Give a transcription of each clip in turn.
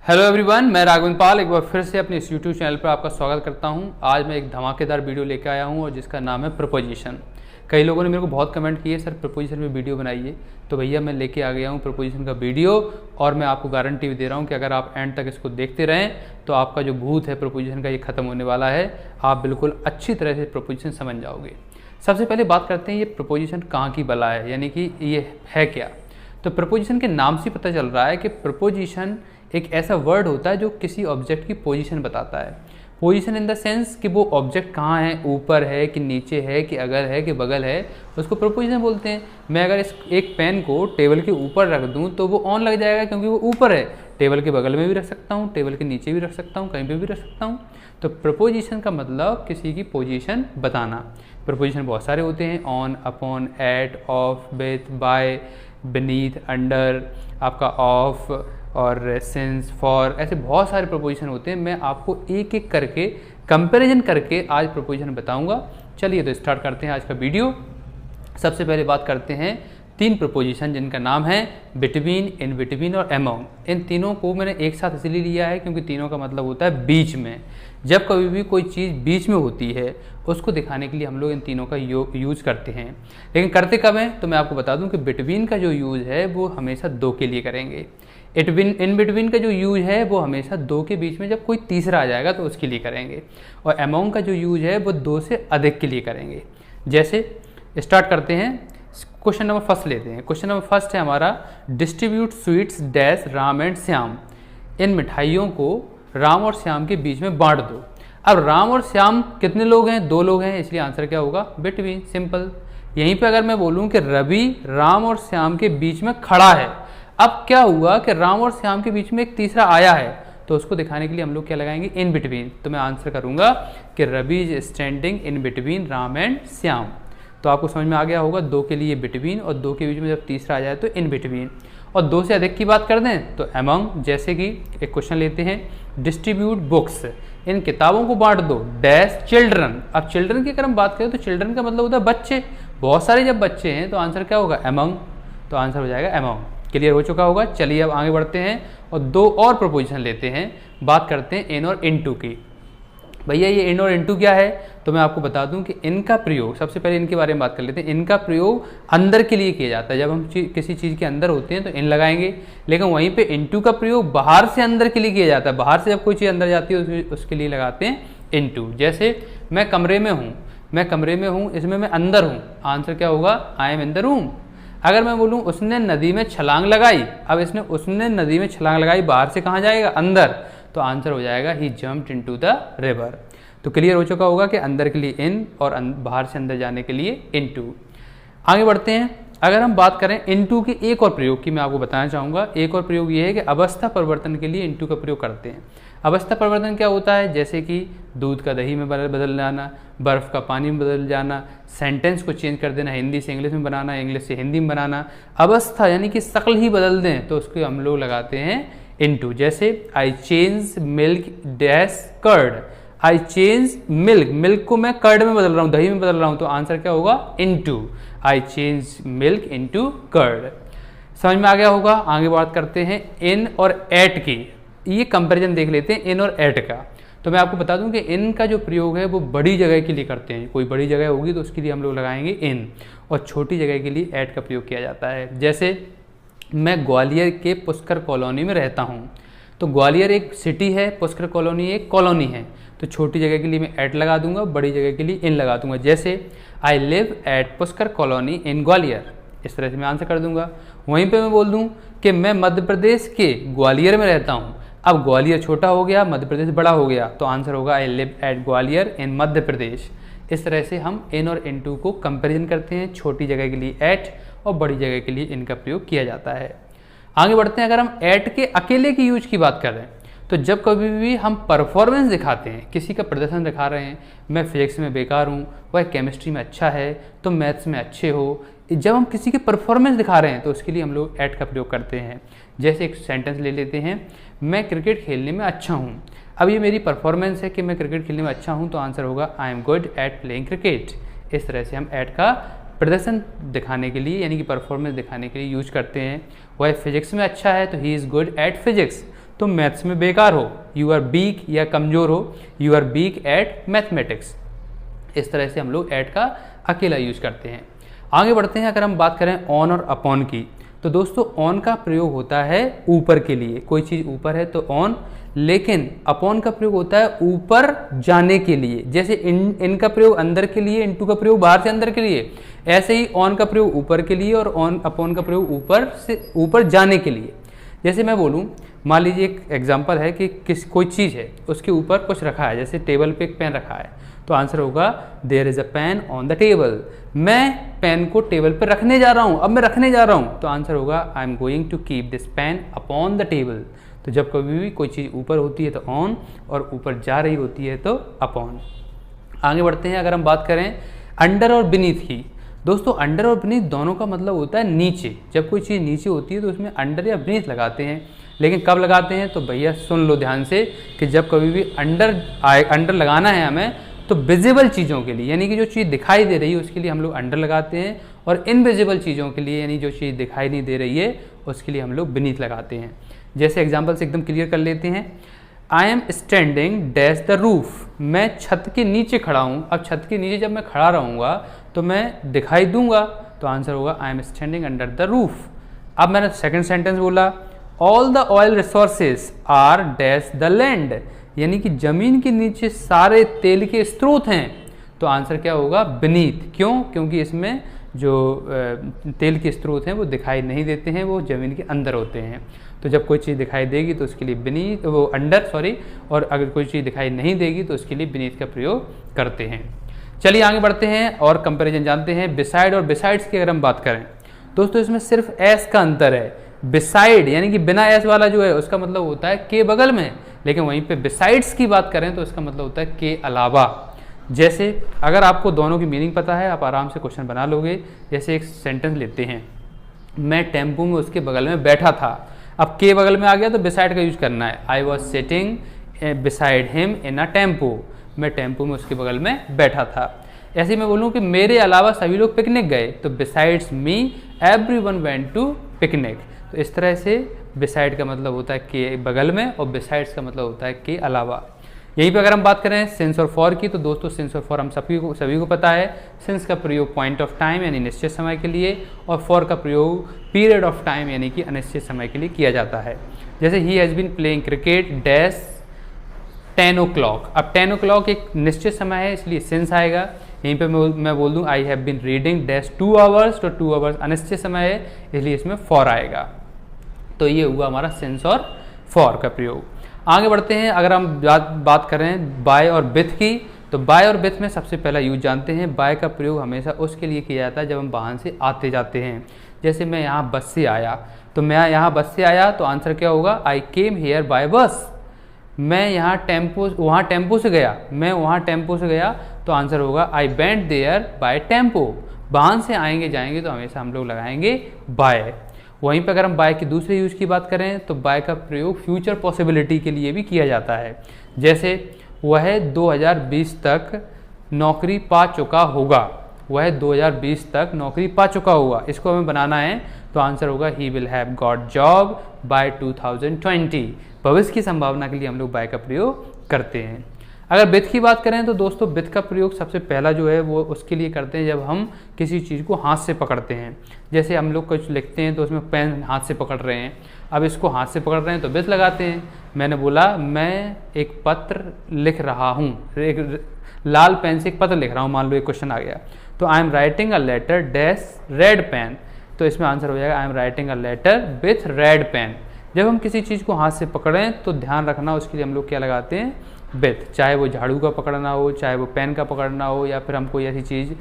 Hello everyone, मैं राघवेंद्र पाल एक बार फिर से अपने इस यूट्यूब चैनल पर आपका स्वागत करता हूं। आज मैं एक धमाकेदार वीडियो लेकर आया हूं और जिसका नाम है प्रपोजिशन। कई लोगों ने मेरे को बहुत कमेंट किए, सर प्रपोजिशन में वीडियो बनाइए। तो भैया मैं लेके आ गया हूं प्रपोजिशन का वीडियो और मैं आपको गारंटी भी दे रहा हूं कि अगर आप एंड तक इसको देखते रहें तो आपका जो भूत है प्रपोजिशन का ये खत्म होने वाला है। आप बिल्कुल अच्छी तरह से प्रपोजिशन समझ जाओगे। सबसे पहले बात करते हैं ये प्रपोजिशन कहाँ की बला है, यानी कि ये है क्या। तो प्रपोजिशन के नाम से पता चल रहा है कि प्रपोजिशन एक ऐसा वर्ड होता है जो किसी ऑब्जेक्ट की पोजीशन बताता है। पोजीशन इन द सेंस कि वो ऑब्जेक्ट कहाँ है, ऊपर है कि नीचे है कि अगर है कि बगल है, उसको प्रपोजिशन बोलते हैं। मैं अगर इस एक पेन को टेबल के ऊपर रख दूँ तो वो ऑन लग जाएगा क्योंकि वो ऊपर है। टेबल के बगल में भी रख सकता हूँ, टेबल के नीचे भी रख सकता हूँ, कहीं पर भी रख सकता हूँ। तो प्रपोजिशन का मतलब किसी की पोजीशन बताना। प्रपोजिशन बहुत सारे होते हैं, on, upon, at, of, with, by, beneath, under, आपका ऑफ और सिंस, फॉर, ऐसे बहुत सारे प्रपोजिशन होते हैं। मैं आपको एक एक करके कंपैरिजन करके आज प्रपोजिशन बताऊंगा। चलिए तो स्टार्ट करते हैं आज का वीडियो। सबसे पहले बात करते हैं तीन प्रपोजिशन जिनका नाम है बिटवीन, इन बिटवीन और अमॉन्ग। इन तीनों को मैंने एक साथ इसलिए लिया है क्योंकि तीनों का मतलब होता है बीच में। जब कभी भी कोई चीज़ बीच में होती है उसको दिखाने के लिए हम लोग इन तीनों का यूज़ करते हैं। लेकिन करते कब हैं तो मैं आपको बता दूं कि बिटवीन का जो यूज़ है वो हमेशा दो के लिए करेंगे। इन बिटवीन का जो यूज है वो हमेशा दो के बीच में जब कोई तीसरा आ जाएगा तो उसके लिए करेंगे। और अमॉन्ग का जो यूज है वो दो से अधिक के लिए करेंगे। जैसे स्टार्ट करते हैं, क्वेश्चन नंबर फर्स्ट लेते हैं। क्वेश्चन नंबर फर्स्ट है हमारा, distribute sweets dash Ram and Shyam. इन मिठाइयों को राम और श्याम के बीच में बांट दो। अब राम और श्याम कितने लोग हैं? दो लोग हैं, इसलिए आंसर क्या होगा? Between, simple. यहीं पे अगर मैं बोलूं कि रवि राम और श्याम के बीच में खड़ा है, अब क्या हुआ कि राम और श्याम के बीच में एक तीसरा आया है तो उसको दिखाने के लिए हम लोग क्या लगाएंगे? In between. तो मैं आंसर करूंगा कि Ravi is standing in between Ram and Shyam. तो आपको समझ में आ गया होगा, दो के लिए बिटवीन और दो के बीच में जब तीसरा आ जाए तो इन बिटवीन। और दो से अधिक की बात कर दें तो अमंग। जैसे कि एक क्वेश्चन लेते हैं, डिस्ट्रीब्यूट बुक्स, इन किताबों को बांट दो डैश चिल्ड्रन। अब चिल्ड्रन की अगर हम बात करें तो चिल्ड्रन का मतलब होता है बच्चे। बहुत सारे जब बच्चे हैं तो आंसर क्या होगा? अमंग। तो आंसर हो जाएगा अमंग। क्लियर हो चुका होगा। चलिए अब आगे बढ़ते हैं और दो और प्रपोजिशन लेते हैं। बात करते हैं इन और इनटू की। भैया ये इन और इनटू क्या है? तो मैं आपको बता दूं कि इनका प्रयोग, सबसे पहले इनके बारे में बात कर लेते हैं। इनका प्रयोग अंदर के लिए किया जाता है। जब हम किसी चीज़ के अंदर होते हैं तो इन लगाएंगे, लेकिन वहीं पे इनटू का प्रयोग बाहर से अंदर के लिए किया जाता है। बाहर से जब कोई चीज़ अंदर जाती है उसके लिए लगाते हैं इनटू। जैसे मैं कमरे में हूँ, इसमें मैं अंदर हूँ, आंसर क्या होगा? I M in the room. अगर मैं बोलूँ उसने नदी में छलांग लगाई, अब उसने नदी में छलांग लगाई, बाहर से कहाँ जाएगा? अंदर। तो आंसर हो जाएगा ही जम्प्ड इनटू द रिवर। तो क्लियर हो चुका होगा कि अंदर के लिए इन और बाहर से अंदर जाने के लिए इनटू। आगे बढ़ते हैं। अगर हम बात करें इनटू के एक और प्रयोग की, मैं आपको बताना चाहूँगा। एक और प्रयोग ये है कि अवस्था परिवर्तन के लिए इनटू का प्रयोग करते हैं। अवस्था परिवर्तन क्या होता है? जैसे कि दूध का दही में बदल जाना, बर्फ़ का पानी में बदल जाना, सेंटेंस को चेंज कर देना, हिंदी से इंग्लिश में बनाना, इंग्लिश से हिंदी में बनाना। अवस्था यानी कि शक्ल ही बदल दें तो उसको हम लोग लगाते हैं इनटू। जैसे I change milk dash curd. I change milk, milk को मैं कर्ड में बदल रहा हूँ, दही में बदल रहा हूँ, तो आंसर क्या होगा? Into. I change milk into curd. समझ में आ गया होगा। आगे बात करते हैं इन और एट की। ये कंपैरिजन देख लेते हैं इन और एट का। तो मैं आपको बता दूं कि इन का जो प्रयोग है वो बड़ी जगह के लिए करते हैं। कोई बड़ी जगह होगी तो उसके लिए हम लोग लगाएंगे इन, और छोटी जगह के लिए एट का प्रयोग किया जाता है। जैसे मैं ग्वालियर के पुष्कर कॉलोनी में रहता हूँ, तो ग्वालियर एक सिटी है, पुष्कर कॉलोनी एक कॉलोनी है। तो छोटी जगह के लिए मैं एट लगा दूंगा, बड़ी जगह के लिए इन लगा दूंगा। जैसे I live at Pushkar colony इन ग्वालियर, इस तरह से मैं आंसर कर दूंगा। वहीं पे मैं बोल दूं कि मैं मध्य प्रदेश के ग्वालियर में रहता हूं। अब ग्वालियर छोटा हो गया, मध्य प्रदेश बड़ा हो गया, तो आंसर होगा आई लिव एट ग्वालियर इन मध्य प्रदेश। इस तरह से हम इन और इनटू को कंपैरिजन करते हैं। छोटी जगह के लिए एट और बड़ी जगह के लिए इनका प्रयोग किया जाता है। आगे बढ़ते हैं। अगर हम एट के अकेले की यूज की बात करें तो जब कभी भी हम परफॉर्मेंस दिखाते हैं, किसी का प्रदर्शन दिखा रहे हैं, मैं फिजिक्स में बेकार हूँ, वह केमिस्ट्री में अच्छा है, तो मैथ्स में अच्छे हो, जब हम किसी की परफॉर्मेंस दिखा रहे हैं तो उसके लिए हम लोग एट का प्रयोग करते हैं। जैसे एक सेंटेंस ले लेते हैं, मैं क्रिकेट खेलने में अच्छा हूँ। अब ये मेरी परफॉर्मेंस है कि मैं क्रिकेट खेलने में अच्छा हूँ, तो आंसर होगा I am good at playing cricket. इस तरह से हम एट का प्रदर्शन दिखाने के लिए यानी कि परफॉर्मेंस दिखाने के लिए यूज करते हैं। वह फिजिक्स में अच्छा है तो he is good at physics, तुम मैथ्स में बेकार हो, यू आर वीक या कमज़ोर हो, you are weak at mathematics. इस तरह से हम लोग एट का अकेला यूज करते हैं। आगे बढ़ते हैं, अगर हम बात करें ऑन और अपॉन की, तो दोस्तों ऑन का प्रयोग होता है ऊपर के लिए, कोई चीज़ ऊपर है तो ऑन, लेकिन अपॉन का प्रयोग होता है ऊपर जाने के लिए। जैसे इन का प्रयोग अंदर के लिए, इनटू का प्रयोग बाहर से अंदर के लिए, ऐसे ही ऑन का प्रयोग ऊपर के लिए और ऑन अपॉन का प्रयोग ऊपर से ऊपर जाने के लिए। जैसे मैं बोलूँ, मान लीजिए एक एग्जांपल है कि कोई चीज़ है, उसके ऊपर कुछ रखा है, जैसे टेबल पे एक पेन रखा है, तो आंसर होगा there is a pen on the table. मैं पेन को टेबल पर रखने जा रहा हूँ, अब मैं रखने जा रहा हूँ, तो आंसर होगा I am going to keep this pen upon the table. तो जब कभी भी कोई चीज़ ऊपर होती है तो ऑन, और ऊपर जा रही होती है तो अपॉन। आगे बढ़ते हैं, अगर हम बात करें अंडर और बीनीथ की, दोस्तों अंडर और बीनीथ दोनों का मतलब होता है नीचे। जब कोई चीज़ नीचे होती है तो उसमें अंडर या बीनीथ लगाते हैं, लेकिन कब लगाते हैं तो भैया सुन लो ध्यान से कि जब कभी भी अंडर लगाना है हमें तो विजिबल चीज़ों के लिए, यानी कि जो चीज़ दिखाई दे रही है उसके लिए हम लोग अंडर लगाते हैं, और इनविजिबल चीज़ों के लिए, यानी जो चीज़ दिखाई नहीं दे रही है उसके लिए हम लोग बीनीथ लगाते हैं। जैसे एग्जाम्पल से एकदम क्लियर कर लेते हैं, आई am standing dash the roof, मैं छत के नीचे खड़ा हूँ। अब छत के नीचे जब मैं खड़ा रहूँगा तो मैं दिखाई दूंगा, तो आंसर होगा I am standing under the roof. अब मैंने सेकंड सेंटेंस बोला, all the oil resources are dash the land, यानी कि जमीन के नीचे सारे तेल के स्रोत हैं, तो आंसर क्या होगा बीनीथ। क्यों? क्योंकि इसमें जो तेल के स्रोत हैं वो दिखाई नहीं देते हैं, वो ज़मीन के अंदर होते हैं। तो जब कोई चीज़ दिखाई देगी तो उसके लिए बीनीथ, वो अंडर सॉरी, और अगर कोई चीज़ दिखाई नहीं देगी तो उसके लिए बीनीथ का प्रयोग करते हैं। चलिए आगे बढ़ते हैं और कंपैरिजन जानते हैं। बिसाइड और बिसाइड्स की अगर हम बात करें, दोस्तों इसमें सिर्फ एस का अंतर है। बिसाइड यानी कि बिना एस वाला जो है उसका मतलब होता है के बगल में, लेकिन वहीं पे बिसाइड्स की बात करें तो उसका मतलब होता है के अलावा। जैसे अगर आपको दोनों की मीनिंग पता है, आप आराम से क्वेश्चन बना लोगे। जैसे एक सेंटेंस लेते हैं, मैं टेम्पो में उसके बगल में बैठा था। अब के बगल में आ गया तो बिसाइड का यूज करना है। I was sitting beside him in a tempo, मैं टेम्पो में उसके बगल में बैठा था। ऐसे मैं बोलूँ कि मेरे अलावा सभी लोग पिकनिक गए, तो besides me everyone went to picnic. तो इस तरह से बिसाइड का मतलब होता है के बगल में, और बिसाइड्स का मतलब होता है के अलावा। यहीं पे अगर हम बात करें सिंस और फॉर की, तो दोस्तों सिंस और फॉर हम सभी को पता है। सिंस का प्रयोग पॉइंट ऑफ टाइम यानी निश्चित समय के लिए, और फॉर का प्रयोग पीरियड ऑफ टाइम यानी कि अनिश्चित समय के लिए किया जाता है। जैसे he has been playing cricket dash 10 o'clock। अब 10 o'clock एक निश्चित समय है, इसलिए सिंस आएगा। यहीं पे मैं बोल दूँ I have been reading dash 2 hours, तो 2 hours अनिश्चित समय है, इसलिए इसमें फॉर आएगा। तो ये हुआ हमारा सिंस और फॉर का प्रयोग। आगे बढ़ते हैं, अगर हम बात करें बाय और विथ की, तो बाय और विथ में सबसे पहला यूज जानते हैं। बाय का प्रयोग हमेशा उसके लिए किया जाता है जब हम वाहन से आते जाते हैं। जैसे मैं यहाँ बस से आया, तो मैं यहाँ बस से आया तो आंसर क्या होगा, आई केम हेयर बाय बस। मैं यहाँ वहाँ टेम्पो से गया, मैं वहाँ टेम्पो से गया, तो आंसर होगा I went there by tempo. वाहन से आएंगे जाएंगे तो हमेशा हम लोग लगाएंगे बाय। वहीं पर अगर हम बाय के दूसरे यूज की बात करें तो बाय का प्रयोग फ्यूचर पॉसिबिलिटी के लिए भी किया जाता है। जैसे वह 2020 तक नौकरी पा चुका होगा, वह 2020 तक नौकरी पा चुका होगा। इसको हमें बनाना है तो आंसर होगा he will have got job by 2020। भविष्य की संभावना के लिए हम लोग बाय का प्रयोग करते हैं। अगर विथ की बात करें तो दोस्तों विथ का प्रयोग सबसे पहला जो है वो उसके लिए करते हैं जब हम किसी चीज़ को हाथ से पकड़ते हैं। जैसे हम लोग कुछ लिखते हैं तो उसमें पेन हाथ से पकड़ रहे हैं, अब इसको हाथ से पकड़ रहे हैं तो विथ लगाते हैं। मैंने बोला मैं एक पत्र लिख रहा हूँ, एक लाल पेन से एक पत्र लिख रहा हूँ, मान लो एक क्वेश्चन आ गया, तो I am writing a letter dash red pen, तो इसमें आंसर हो जाएगा I am writing a letter with red pen. जब हम किसी चीज़ को हाथ से पकड़ें तो ध्यान रखना उसके लिए हम लोग क्या लगाते हैं, विथ। चाहे वो झाड़ू का पकड़ना हो, चाहे वो पेन का पकड़ना हो, या फिर हम कोई ऐसी चीज़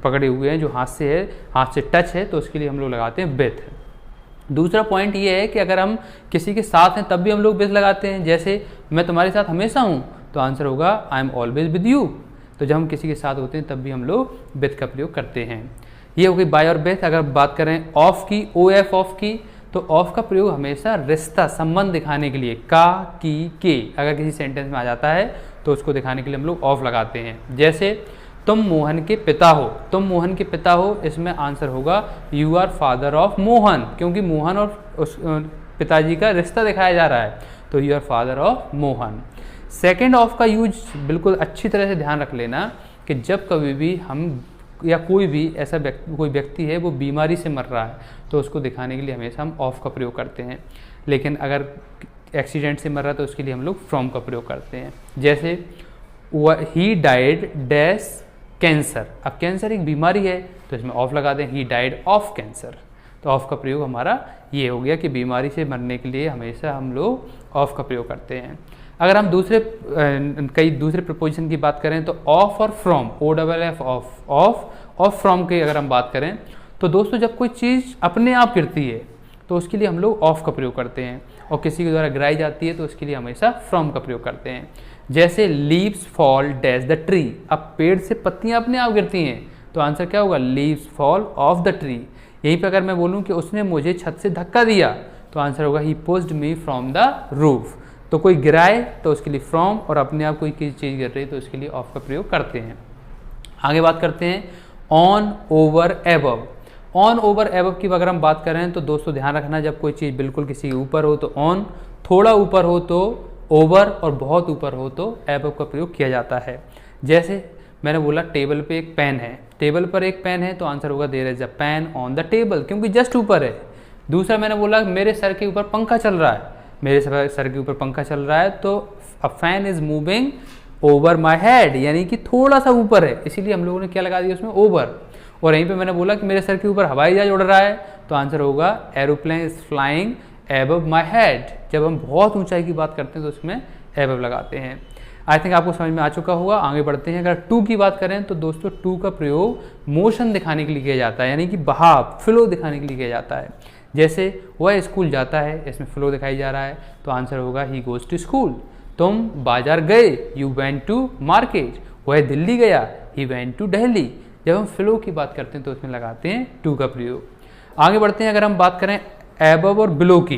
पकड़े हुए हैं जो हाथ से है, हाथ से टच है, तो उसके लिए हम लोग लगाते हैं विथ। दूसरा पॉइंट ये है कि अगर हम किसी के साथ हैं तब भी हम लोग विथ लगाते हैं। जैसे मैं तुम्हारे साथ हमेशा हूँ, तो आंसर होगा I am always with you. तो जब हम किसी के साथ होते हैं तब भी हम लोग विथ का प्रयोग करते हैं। ये हो गई बाय और विथ। अगर बात करें ऑफ की, ओ एफ ऑफ की, तो ऑफ का प्रयोग हमेशा रिश्ता संबंध दिखाने के लिए, का, की, के, अगर किसी सेंटेंस में आ जाता है तो उसको दिखाने के लिए हम लोग ऑफ लगाते हैं। जैसे तुम मोहन के पिता हो, तुम मोहन के पिता हो, इसमें आंसर होगा you are father of Mohan, क्योंकि मोहन और पिताजी का रिश्ता दिखाया जा रहा है, तो you are father of Mohan. Second of का यूज बिल्कुल अच्छी तरह से ध्यान रख लेना कि जब कभी भी हम या कोई भी ऐसा कोई व्यक्ति है वो बीमारी से मर रहा है तो उसको दिखाने के लिए हमेशा हम ऑफ का प्रयोग करते हैं, लेकिन अगर एक्सीडेंट से मर रहा है तो उसके लिए हम लोग फ्रॉम का प्रयोग करते हैं। जैसे ही डाइड डैश कैंसर, अब कैंसर एक बीमारी है तो इसमें ऑफ लगा दें, ही डाइड ऑफ कैंसर। तो ऑफ का प्रयोग हमारा ये हो गया कि बीमारी से मरने के लिए हमेशा हम लोग ऑफ का प्रयोग करते हैं। अगर हम कई दूसरे प्रपोजिशन की बात करें तो ऑफ और फ्रॉम, OFF ऑफ और फ्रॉम की अगर हम बात करें तो दोस्तों जब कोई चीज़ अपने आप गिरती है तो उसके लिए हम लोग ऑफ का प्रयोग करते हैं, और किसी के द्वारा गिराई जाती है तो उसके लिए हमेशा फ्रॉम का प्रयोग करते हैं। जैसे leaves fall dash the tree, अब पेड़ से पत्तियां अपने आप गिरती हैं तो आंसर क्या होगा, leaves fall of the tree. यहीं पर अगर मैं बोलूँ कि उसने मुझे छत से धक्का दिया तो आंसर होगा he pushed me from the roof. तो कोई गिराए तो उसके लिए फ्रॉम, और अपने आप कोई चीज़ गिर रही है तो उसके लिए ऑफ का प्रयोग करते हैं। आगे बात करते हैं on over above. On over above की अगर हम बात करें तो दोस्तों ध्यान रखना, जब कोई चीज़ बिल्कुल किसी के ऊपर हो तो ऑन, थोड़ा ऊपर हो तो ओवर, और बहुत ऊपर हो तो एबव का प्रयोग किया जाता है। जैसे मैंने बोला टेबल पे एक पेन है, टेबल पर एक पेन है तो आंसर होगा there is a pen on the table, क्योंकि जस्ट ऊपर है। दूसरा मैंने बोला मेरे सर के ऊपर पंखा चल रहा है, मेरे सर के ऊपर पंखा चल रहा है तो a fan is moving over my head, यानी कि थोड़ा सा ऊपर है, इसीलिए हम लोगों ने क्या लगा दिया उसमें ओवर। और यहीं पे मैंने बोला कि मेरे सर के ऊपर हवाई जहाज उड़ रहा है तो आंसर होगा aeroplane is flying above my head. जब हम बहुत ऊंचाई की बात करते हैं तो उसमें एबव लगाते हैं। आई थिंक आपको समझ में आ चुका होगा। आगे बढ़ते हैं। अगर टू की बात करें तो दोस्तों टू का प्रयोग मोशन दिखाने के लिए किया जाता है, यानी कि बहाव, फ्लो दिखाने के लिए किया जाता है। जैसे वह स्कूल जाता है, इसमें फ्लो दिखाई जा रहा है तो आंसर होगा ही गोज टू स्कूल। तुम बाजार गए, यू वेंट टू मार्केट। वह दिल्ली गया, ही वेंट टू दिल्ली। जब हम फ्लो की बात करते हैं तो उसमें लगाते हैं टू का प्रयोग। आगे बढ़ते हैं। अगर हम बात करें एबव और बिलो की,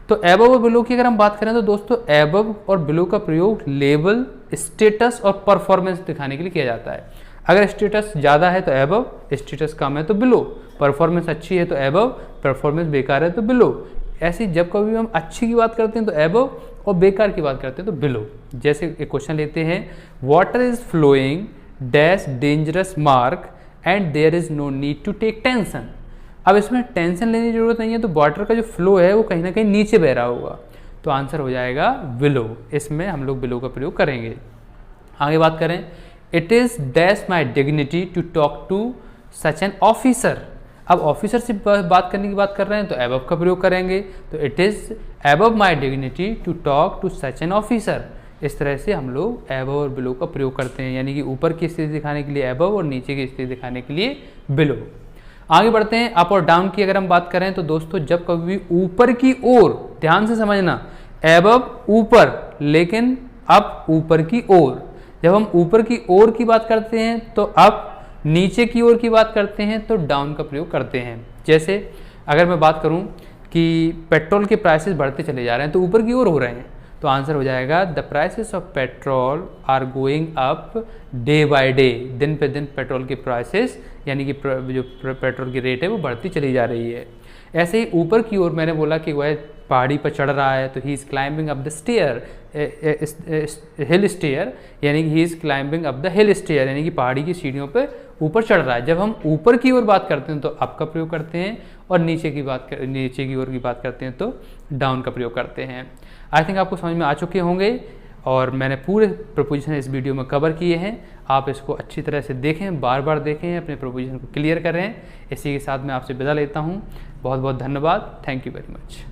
तो एबव और बिलो की अगर हम बात करें तो दोस्तों एबव और बिलो का प्रयोग लेवल, स्टेटस और परफॉर्मेंस दिखाने के लिए किया जाता है। अगर स्टेटस ज़्यादा है तो एबव, स्टेटस कम है तो बिलो, परफॉर्मेंस अच्छी है तो एबव, परफॉर्मेंस बेकार है तो बिलो। ऐसे जब कभी हम अच्छी की बात करते हैं तो एबव और बेकार की बात करते हैं तो बिलो। जैसे एक क्वेश्चन लेते हैं, water is flowing dash dangerous mark and there is no need to take tension. अब इसमें टेंशन लेने की जरूरत नहीं है, तो वाटर का जो फ्लो है वो कहीं ना कहीं नीचे बह रहा होगा, तो आंसर हो जाएगा बिलो। इसमें हम लोग बिलो का प्रयोग करेंगे। आगे बात करें, it is dash my dignity to talk to such an officer. अब ऑफिसर से बात करने की बात कर रहे हैं तो एबव का प्रयोग करेंगे, तो it is above my dignity to talk to such an officer. इस तरह से हम लोग एबव और बिलो का प्रयोग करते हैं, यानी कि ऊपर की स्थिति दिखाने के लिए एबव और नीचे की स्थिति दिखाने के लिए बिलो। आगे बढ़ते हैं। अप और डाउन की अगर हम बात करें तो दोस्तों जब कभी ऊपर की ओर, ध्यान से समझना, एबव ऊपर लेकिन अप ऊपर की ओर। जब हम ऊपर की ओर की बात करते हैं तो अप, नीचे की ओर की बात करते हैं तो डाउन का प्रयोग करते हैं। जैसे अगर मैं बात करूं कि पेट्रोल के प्राइसेस बढ़ते चले जा रहे हैं तो ऊपर की ओर हो रहे हैं, तो आंसर हो जाएगा the prices of petrol are going up day by day. दिन पे दिन पेट्रोल की प्राइसेस यानी कि जो पेट्रोल की रेट है वो बढ़ती चली जा रही है। ऐसे ही ऊपर की ओर मैंने बोला कि वह पहाड़ी पर चढ़ रहा है तो he is climbing up the stair, hill stair, यानी कि he is climbing up the hill stair, यानी कि पहाड़ी की सीढ़ियों पे ऊपर चढ़ रहा है। जब हम ऊपर की ओर बात करते हैं तो अप का प्रयोग करते हैं, और नीचे की ओर की बात करते हैं तो डाउन का प्रयोग करते हैं। आई थिंक आपको समझ में आ चुके होंगे, और मैंने पूरे प्रपोजिशन इस वीडियो में कवर किए हैं। आप इसको अच्छी तरह से देखें, बार बार देखें, अपने प्रपोजिशन को क्लियर करें। इसी के साथ मैं आपसे विदा लेता हूँ। बहुत बहुत धन्यवाद। Thank you very much.